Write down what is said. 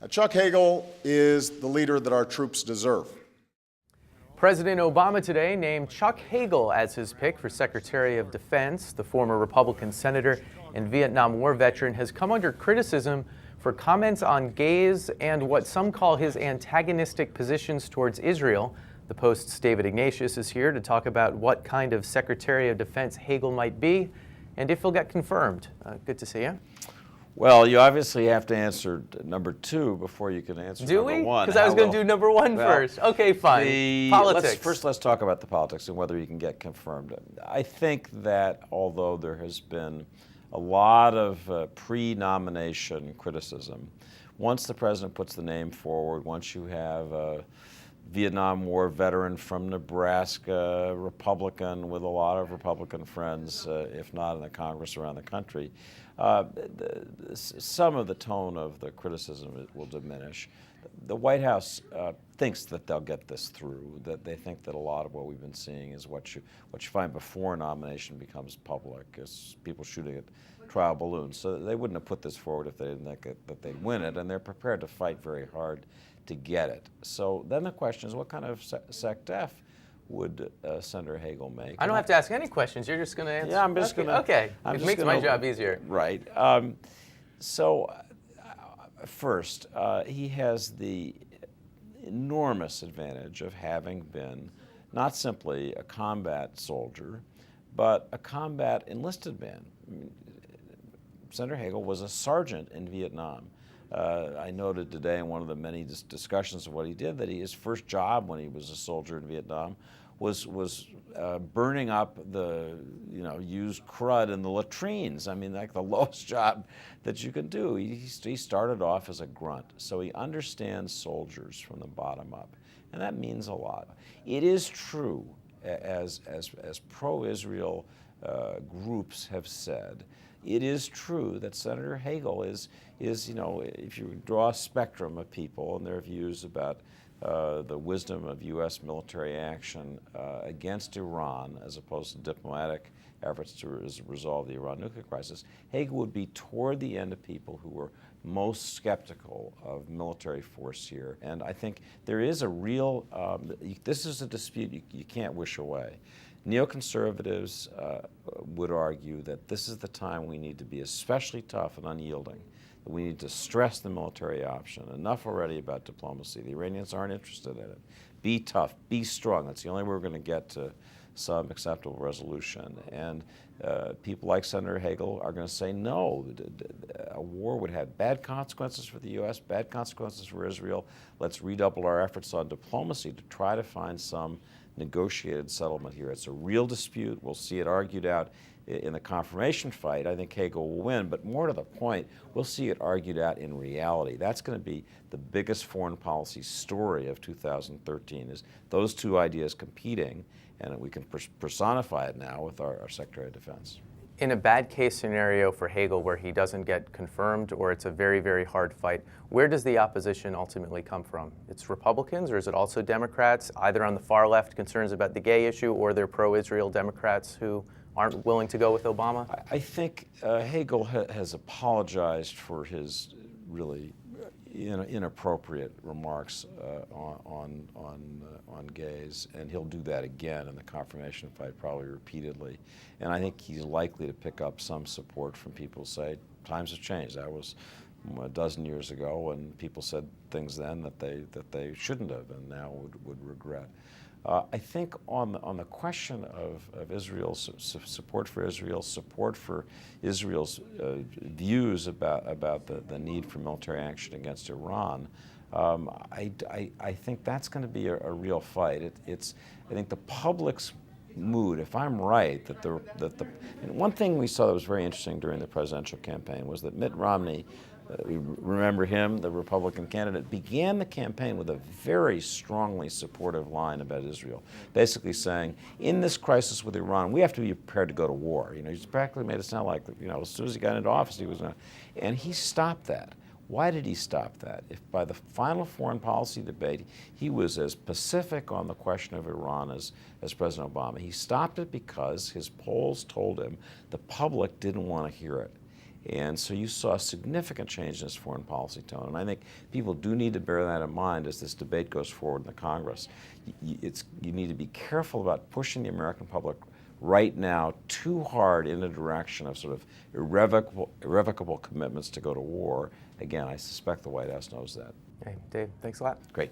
Chuck Hagel is the leader that our troops deserve. President Obama today named Chuck Hagel as his pick for Secretary of Defense. The former Republican senator and Vietnam War veteran has come under criticism for comments on gays and what some call his antagonistic positions towards Israel. The Post's David Ignatius is here to talk about what kind of Secretary of Defense Hagel might be and if he'll get confirmed. Good to see you. Well, you obviously have to answer number two before you can answer number one. Because I was going to do number one first. Okay, fine. Politics. Let's talk about the politics and whether you can get confirmed. I think that although there has been a lot of pre-nomination criticism, once the president puts the name forward, once you have a Vietnam War veteran from Nebraska, Republican with a lot of Republican friends, if not in the Congress around the country, some of the tone of the criticism will diminish. The White House thinks that they'll get this through, that they think that a lot of what we've been seeing is what you find before a nomination becomes public, is people shooting at trial balloons. So they wouldn't have put this forward if they didn't think that they'd win it, and they're prepared to fight very hard to get it. So then the question is, what kind of SecDef would Senator Hagel make? I don't have to ask any questions. You're just going to answer? Yeah, I'm just going to. Okay, it makes my job easier. Right. First, he has the enormous advantage of having been not simply a combat soldier, but a combat enlisted man. I mean, Senator Hagel was a sergeant in Vietnam. I noted today in one of the many discussions of what he did that his first job when he was a soldier in Vietnam was burning up the used crud in the latrines. I mean, like the lowest job that you can do. He started off as a grunt, so he understands soldiers from the bottom up, and that means a lot. It is true, as pro-Israel groups have said, it is true that Senator Hagel is if you draw a spectrum of people and their views about the wisdom of U.S. military action against Iran as opposed to diplomatic efforts to resolve the Iran nuclear crisis, Hagel would be toward the end of people who were most skeptical of military force here. And I think there is a real, this is a dispute you can't wish away. Neoconservatives would argue that this is the time we need to be especially tough and unyielding. That we need to stress the military option. Enough already about diplomacy. The Iranians aren't interested in it. Be tough, be strong. That's the only way we're going to get to some acceptable resolution. And people like Senator Hagel are going to say no. A war would have bad consequences for the U.S., bad consequences for Israel. Let's redouble our efforts on diplomacy to try to find some negotiated settlement here. It's a real dispute. We'll see it argued out in the confirmation fight. I think Hagel will win, but more to the point, we'll see it argued out in reality. That's going to be the biggest foreign policy story of 2013, is those two ideas competing, and we can personify it now with our Secretary of Defense. In a bad case scenario for Hagel where he doesn't get confirmed or it's a very, very hard fight, where does the opposition ultimately come from? It's Republicans, or is it also Democrats, either on the far left, concerns about the gay issue, or they're pro-Israel Democrats who aren't willing to go with Obama? I think Hagel has apologized for his really inappropriate remarks on gays, and he'll do that again in the confirmation fight, probably repeatedly. And I think he's likely to pick up some support from people who say times have changed. That was a dozen years ago, and people said things then that they shouldn't have, and now would regret. I think on the question of Israel's support for Israel's views about the need for military action against Iran, I think that's going to be a real fight. I think the public's mood, if I'm right, and one thing we saw that was very interesting during the presidential campaign was that Mitt Romney, we remember him, the Republican candidate, began the campaign with a very strongly supportive line about Israel, basically saying, in this crisis with Iran, we have to be prepared to go to war. He's practically made it sound like, as soon as he got into office, he was going to, and he stopped that. Why did he stop that? If by the final foreign policy debate, he was as pacific on the question of Iran as President Obama, he stopped it because his polls told him the public didn't want to hear it. And so you saw a significant change in his foreign policy tone. And I think people do need to bear that in mind as this debate goes forward in the Congress. You need to be careful about pushing the American public right now too hard in the direction of sort of irrevocable commitments to go to war. Again, I suspect the White House knows that. Hey, Dave, thanks a lot. Great.